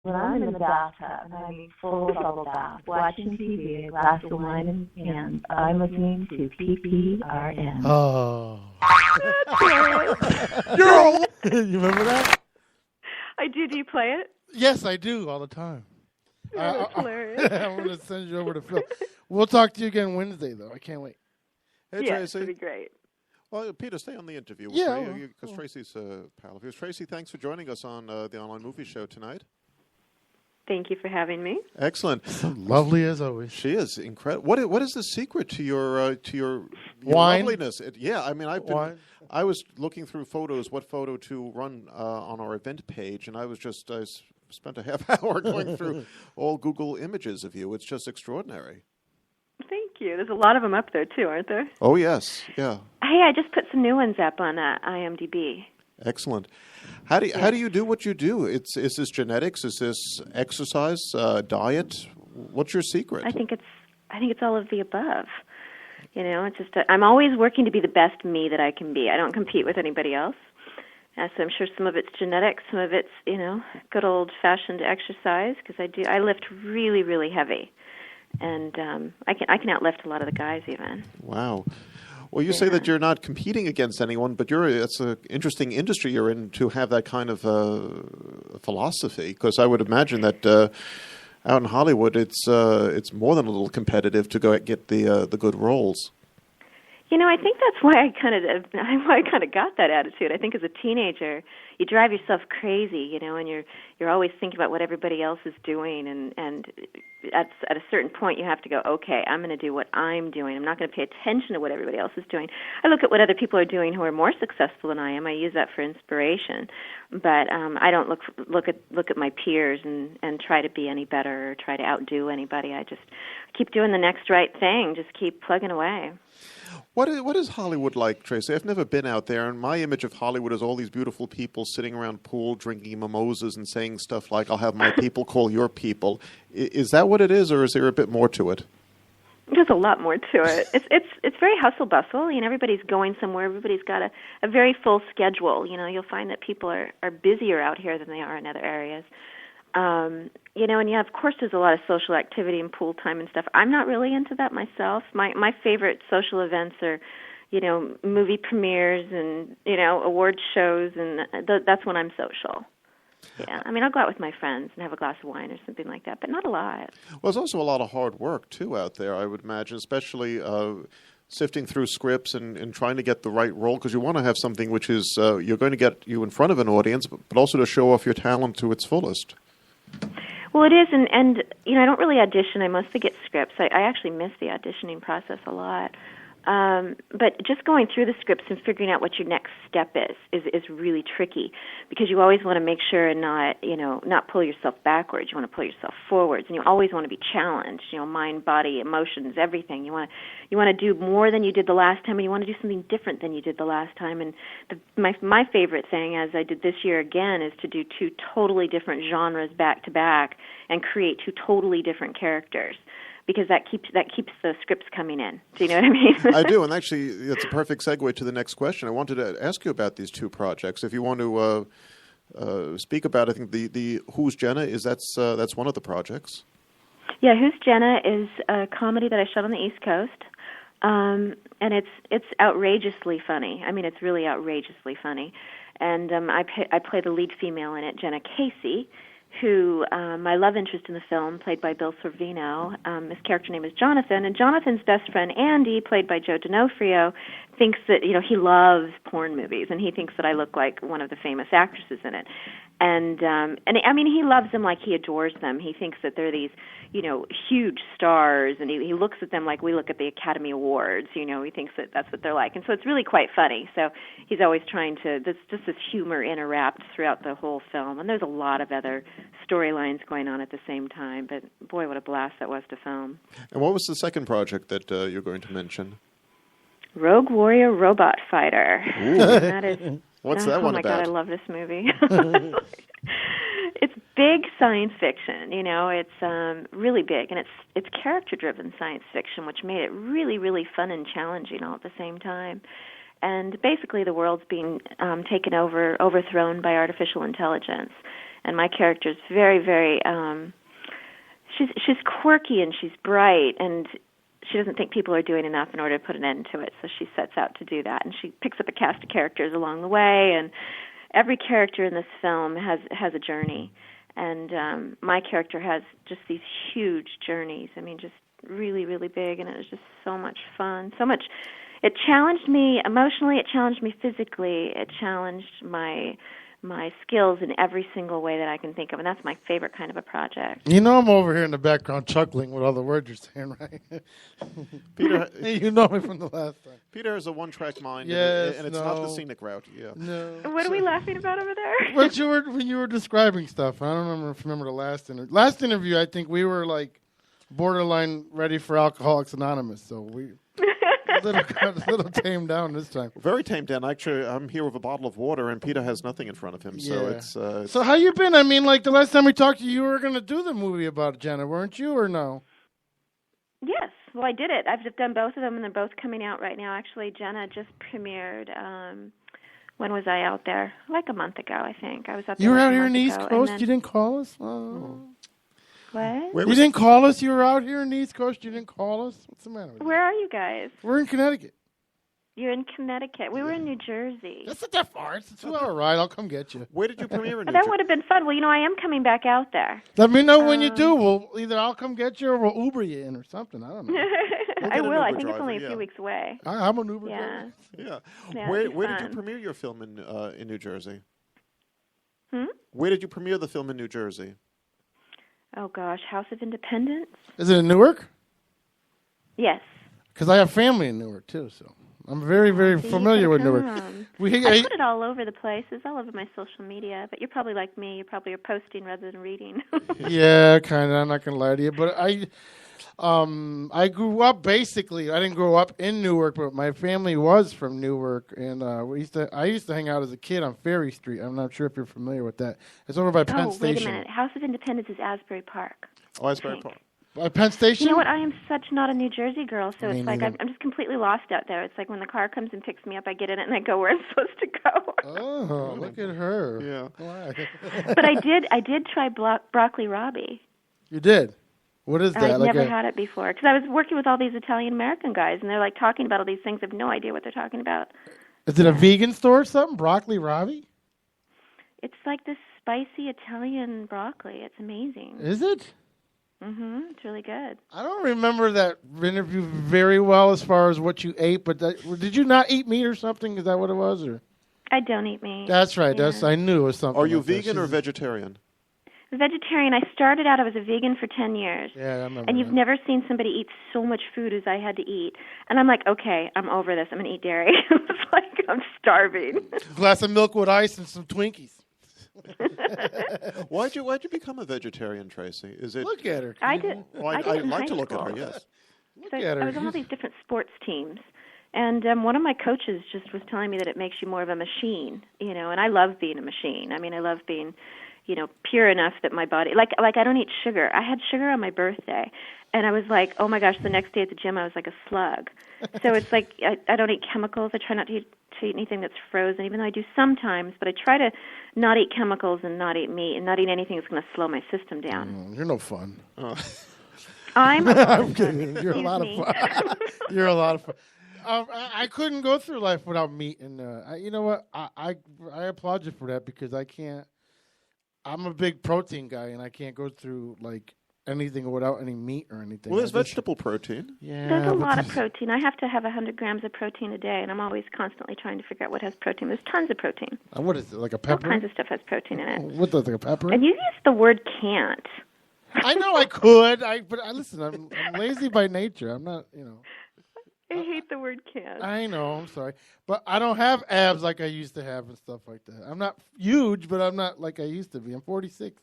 When I'm in the bathtub, and I mean full bubble bath, watching TV, a glass of wine in hand, I'm listening to PPRN. Oh. Girl! You remember that? I do. Do you play it? Yes, I do all the time. That's hilarious. I'm going to send you over to Phil. We'll talk to you again Wednesday, though. I can't wait. Hey, Yeah, Tracy. that'd be great. Well, Peter, stay on the interview. Yeah, Because Tracy's a pal of yours. Tracy, thanks for joining us on the online movie show tonight. Thank you for having me. Excellent. Lovely as always. She is incredible. What is the secret to your Wine? loveliness? I mean, Wine? I was looking through photos, what photo to run on our event page, and I spent a half hour going through all Google images of you. It's just extraordinary. Thank you. There's a lot of them up there, too, aren't there? Oh, yes. Yeah. Hey, I just put some new ones up on IMDb. Excellent. How do you do what you do? Is this genetics? Is this exercise, diet? What's your secret? I think it's all of the above. You know, it's just I'm always working to be the best me that I can be. I don't compete with anybody else. So I'm sure some of it's genetics, some of it's, you know, good old-fashioned exercise, because I lift really, really heavy. And I can outlift a lot of the guys even. Wow. Well, you say that you're not competing against anyone, but it's an interesting industry you're in to have that kind of philosophy. Because I would imagine that out in Hollywood, it's more than a little competitive to go get the good roles. You know, I think that's why I kind of got that attitude. I think as a teenager, you drive yourself crazy, you know, and you're always thinking about what everybody else is doing, and at a certain point you have to go, okay, I'm going to do what I'm doing. I'm not going to pay attention to what everybody else is doing. I look at what other people are doing who are more successful than I am. I use that for inspiration, but I don't look at my peers and try to be any better or try to outdo anybody. I just keep doing the next right thing. Just keep plugging away. What is Hollywood like, Tracy? I've never been out there, and my image of Hollywood is all these beautiful people sitting around pool, drinking mimosas, and saying stuff like, "I'll have my people call your people." Is that what it is, or is there a bit more to it? There's a lot more to it. It's very hustle bustle. You know, everybody's going somewhere. Everybody's got a very full schedule. You know, you'll find that people are busier out here than they are in other areas. You know, and yeah, of course there's a lot of social activity and pool time and stuff. I'm not really into that myself. My favorite social events are, you know, movie premieres and, you know, award shows, and that's when I'm social. Yeah, I mean, I'll go out with my friends and have a glass of wine or something like that, but not a lot. Well, there's also a lot of hard work, too, out there, I would imagine, especially sifting through scripts and trying to get the right role, because you want to have something which is you're going to get you in front of an audience, but also to show off your talent to its fullest. Well, it is, and you know, I don't really audition. I mostly get scripts. I actually miss the auditioning process a lot. But just going through the scripts and figuring out what your next step is really tricky, because you always want to make sure and not pull yourself backwards. You want to pull yourself forwards, and you always want to be challenged. You know, mind, body, emotions, everything. You want to do more than you did the last time, and you want to do something different than you did the last time. And my favorite thing, as I did this year again, is to do two totally different genres back to back and create two totally different characters, because that keeps the scripts coming in. Do you know what I mean? I do, and actually, that's a perfect segue to the next question. I wanted to ask you about these two projects. If you want to speak about, I think the Who's Jenna that's one of the projects. Yeah, Who's Jenna is a comedy that I shot on the East Coast, and it's outrageously funny. I mean, it's really outrageously funny, and I play the lead female in it, Jenna Casey, who my love interest in the film, played by Bill Sorvino. His character name is Jonathan, and Jonathan's best friend Andy, played by Joe D'Onofrio, thinks that, you know, he loves porn movies, and he thinks that I look like one of the famous actresses in it. And I mean, he loves them like he adores them. He thinks that they're these, you know, huge stars, and he looks at them like we look at the Academy Awards. You know, he thinks that that's what they're like, and so it's really quite funny. So he's always trying to there's just this humor interwrapped throughout the whole film, and there's a lot of other storylines going on at the same time. But boy, what a blast that was to film. And what was the second project that you're going to mention? Rogue Warrior Robot Fighter. Ooh. That is. What's that one about? Oh my God, I love this movie. It's big science fiction, you know. It's really big, and it's character-driven science fiction, which made it really, really fun and challenging all at the same time. And basically, the world's being overthrown by artificial intelligence, and my character is very, very. She's quirky and she's bright, and she doesn't think people are doing enough in order to put an end to it. So she sets out to do that, and she picks up a cast of characters along the way. And every character in this film has a journey, and my character has just these huge journeys. I mean, just really, really big, and it was just so much fun. So much. It challenged me emotionally. It challenged me physically. It challenged my skills in every single way that I can think of, and that's my favorite kind of a project. You know I'm over here in the background chuckling with all the words you're saying, right? Peter, you know me from the last time. Peter has a one-track mind, Yes, and it's not the scenic route. Yeah. No. What are we laughing about over there? When you were describing stuff, I don't remember the last interview. Last interview, I think we were like borderline ready for Alcoholics Anonymous, so we got a little tamed down this time. Very tamed down. Actually, I'm here with a bottle of water, and Peter has nothing in front of him. So it's. So how you been? I mean, like the last time we talked to you, you were going to do the movie about Jenna, weren't you, or no? Yes. Well, I did it. I've just done both of them, and they're both coming out right now. Actually, Jenna just premiered. When was I out there? Like a month ago, I think. I was up there. You were like out a here in the month East ago, Coast? and You didn't call us? Oh. What? You didn't call us? You were out here in the East Coast? You didn't call us? What's the matter with you? Where are you guys? We're in Connecticut. You're in Connecticut. We were in New Jersey. That's not that far. It's a 2-hour ride. I'll come get you. Where did you premiere in New That Jersey? would have been fun. Well, I am coming back out there. Let me know when you do. We'll either I'll come get you or we'll Uber you in or something. I don't know. I will. I Uber think it's driver, only a few weeks away. I'm an Uber Yeah. driver. Yeah. Yeah, Where it'd be did you fun. premiere your film in New Jersey? Hmm? Where did you premiere the film in New Jersey? Oh, gosh. House of Independence? Is it in Newark? Yes. Because I have family in Newark, too, so I'm very, very So you familiar with could've Newark. come. We, I put it all over the place. It's all over my social media. But you're probably like me. You probably are posting rather than reading. yeah, kind of. I'm not going to lie to you. But I grew up, basically, I didn't grow up in Newark, but my family was from Newark. And I used to hang out as a kid on Ferry Street. I'm not sure if you're familiar with that. It's over by Penn Station. Wait a minute. House of Independence is Asbury Park. Oh, Asbury Park. By Penn Station? You know what? I am such not a New Jersey girl, so Me it's like neither. I'm just completely lost out there. It's like when the car comes and picks me up, I get in it and I go where I'm supposed to go. Oh, look at her. Yeah. Why? But I did try broccoli Robbie. You did? What is that? I'd never had it before because I was working with all these Italian American guys, and they're like talking about all these things. I have no idea what they're talking about. Is it a vegan store or something? Broccoli Robbie? It's like this spicy Italian broccoli. It's amazing. Is it? It's really good. I don't remember that interview very well as far as what you ate, but did you not eat meat or something? Is that what it was? Or I don't eat meat. that's right. Yeah. I knew it was something. Are you like that. vegan or She's- vegetarian? Vegetarian. I started out. I was a vegan for 10 years. Yeah, I remember. And you've that. never seen somebody eat so much food as I had to eat. And I'm like, okay, I'm over this. I'm going to eat dairy. It's like I'm starving. Glass of milk with ice and some Twinkies. Why'd you become a vegetarian, Tracy? Is it? Look at her. I did. Well, I I'd did in like high to look school. at her. Yes. So at her. I was on all these different sports teams. And one of my coaches just was telling me that it makes you more of a machine, and I love being a machine. I mean, I love being, pure enough that my body, like I don't eat sugar. I had sugar on my birthday, and I was like, oh my gosh, the next day at the gym I was like a slug. So it's like I don't eat chemicals. I try not to eat anything that's frozen, even though I do sometimes, but I try to not eat chemicals and not eat meat and not eat anything that's going to slow my system down. You're no fun. I'm kidding. You're a lot of fun. You're a lot of fun. I couldn't go through life without meat, and you know what? I applaud you for that because I can't. I'm a big protein guy, and I can't go through like anything without any meat or anything. Well, there's vegetable protein. Yeah, There's a but lot of protein. I have to have 100 grams of protein a day, and I'm always constantly trying to figure out what has protein. There's tons of protein. What is it? Like a All pepper? kinds of stuff has protein in it. What like a pepper? And you used the word can't. I know I could. But listen. I'm lazy by nature. I'm not. I hate the word can't. I know. I'm sorry, but I don't have abs like I used to have and stuff like that. I'm not huge, but I'm not like I used to be. I'm 46.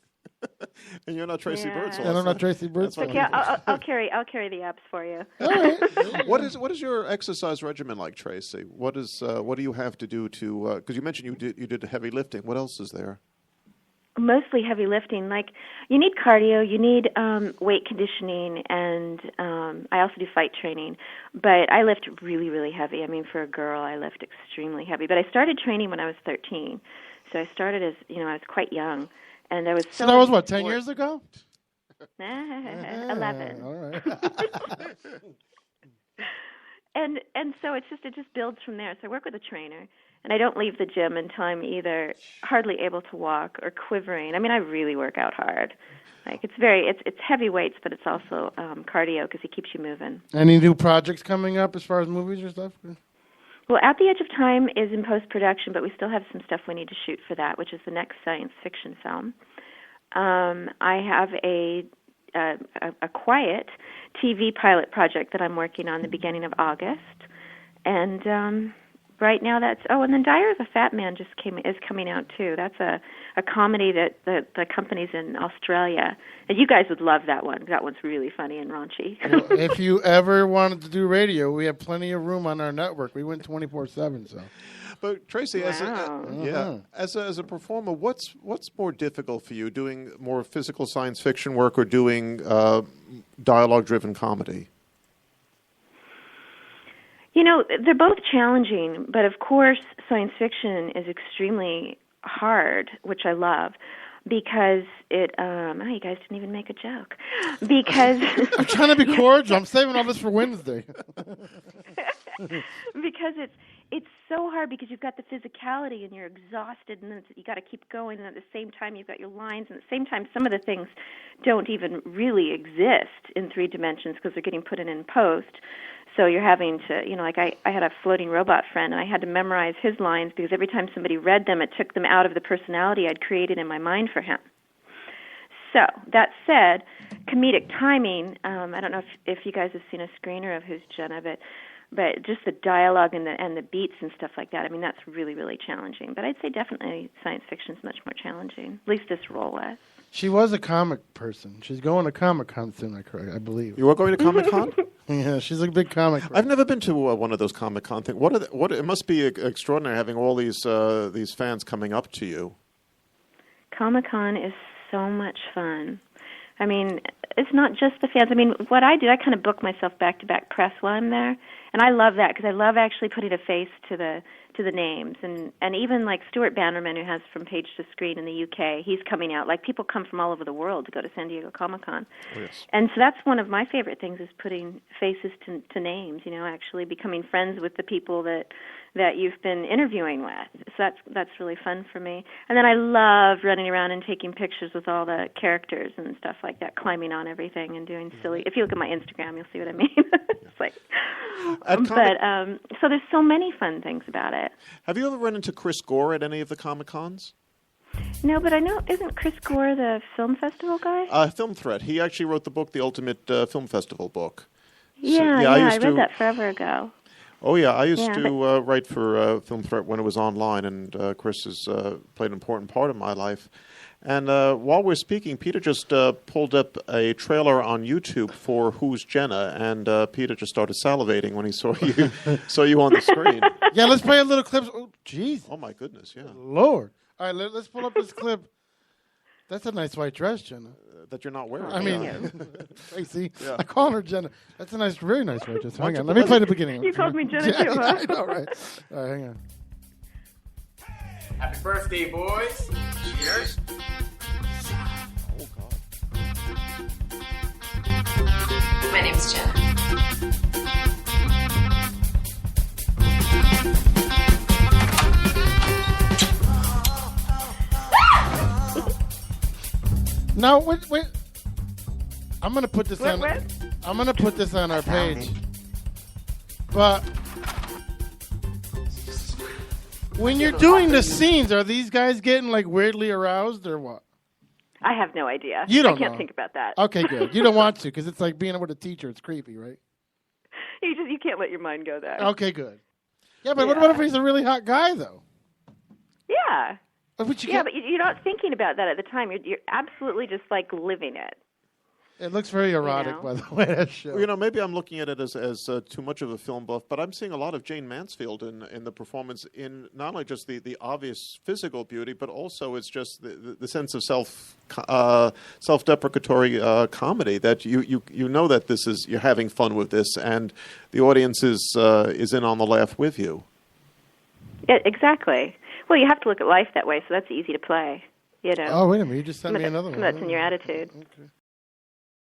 And you're not Tracy Yeah. Birdsall. And I'm not Tracy Birdsall. Okay, I'll carry the apps for you. All right. What is your exercise regimen like, Tracy? What do you have to do to? Because you mentioned you did heavy lifting. What else is there? Mostly heavy lifting. Like you need cardio, you need weight conditioning, and I also do fight training. But I lift really, really heavy. I mean, for a girl, I lift extremely heavy. But I started training when I was 13, so I started as I was quite young, And I was So that was what, 10 years ago? 11. All right. And so it just builds from there. So I work with a trainer, and I don't leave the gym until I'm either hardly able to walk or quivering. I mean, I really work out hard. Like it's heavy weights, but it's also cardio because it keeps you moving. Any new projects coming up as far as movies or stuff? Well, At the Edge of Time is in post-production, but we still have some stuff we need to shoot for that, which is the next science fiction film. I have a quiet TV pilot project that I'm working on the beginning of August, and right now and then Diary of a Fat Man is coming out too. That's a comedy that the company's in Australia, and you guys would love that one. That one's really funny and raunchy. Well, if you ever wanted to do radio, we have plenty of room on our network. We went 24/7, so. But Tracy, Wow. as a performer, what's more difficult for you, doing more physical science fiction work or doing dialogue-driven comedy? You know, they're both challenging, but of course science fiction is extremely hard, which I love, because it, you guys didn't even make a joke. Because I'm trying to be cordial. I'm saving all this for Wednesday. Because it's so hard because you've got the physicality and you're exhausted, and then you got to keep going, and at the same time you've got your lines, and at the same time some of the things don't even really exist in 3 dimensions because they're getting put in post. So you're having to, like I had a floating robot friend, and I had to memorize his lines because every time somebody read them, it took them out of the personality I'd created in my mind for him. So, that said, comedic timing, I don't know if you guys have seen a screener of Who's Jenna, but just the dialogue and the beats and stuff like that, I mean, that's really, really challenging. But I'd say definitely science fiction is much more challenging, at least this role was. She was a comic person. She's going to Comic-Con soon, I believe. You are going to Comic-Con? Yeah, she's a big comic person. I've never been to one of those Comic-Con things. It must be extraordinary having all these fans coming up to you. Comic-Con is so much fun. I mean, it's not just the fans. I mean, what I do, I kind of book myself back-to-back press while I'm there, and I love that because I love actually putting a face to the names, and even like Stuart Bannerman, who has From Page to Screen in the UK, he's coming out. Like, people come from all over the world to go to San Diego Comic-Con. Oh, yes. And so that's one of my favorite things, is putting faces to names, actually becoming friends with the people that you've been interviewing with. So that's really fun for me. And then I love running around and taking pictures with all the characters and stuff like that, climbing on everything and doing silly. If you look at my Instagram, you'll see what I mean. It's like, so there's so many fun things about it. Have you ever run into Chris Gore at any of the Comic-Cons? No, but I know, isn't Chris Gore the film festival guy? Film Threat. He actually wrote the book, the Ultimate Film Festival book. Yeah, I read that forever ago. Oh, yeah. I used to write for Film Threat when it was online, and Chris has played an important part of my life. And while we're speaking, Peter just pulled up a trailer on YouTube for Who's Jenna, and Peter just started salivating when he saw you on the screen. Yeah, let's play a little clip. Oh, jeez. Oh, my goodness, yeah. Lord. All right, let's pull up this clip. That's a nice white dress, Jenna. That you're not wearing. I mean, Tracy, Yeah. I call her Jenna. That's a very nice white dress. Hang on, let me play the beginning. You called me Jenna too, huh? I know, right? All right, hang on. Happy birthday, boys. Cheers. Oh, God. My name's Jenna. Now, wait. I'm gonna put this on. What? I'm gonna put this on our page. But when you're doing the scenes, are these guys getting like weirdly aroused or what? I have no idea. You don't I can't know. think about that. Okay, good. You don't want to because it's like being with a teacher. It's creepy, right? You can't let your mind go there. Okay, good. Yeah, but what about if he's a really hot guy though? Yeah. But But you're not thinking about that at the time. You're absolutely just like living it. It looks very erotic, by the way, that show. Well, maybe I'm looking at it as too much of a film buff, but I'm seeing a lot of Jane Mansfield in the performance, in not only just the obvious physical beauty, but also it's just the sense of self-deprecatory comedy that you know that you're having fun with this, and the audience is in on the laugh with you. Yeah, exactly. Well, you have to look at life that way, so that's easy to play. You know. Oh, wait a minute. You just sent me another one. That's in your attitude. Okay.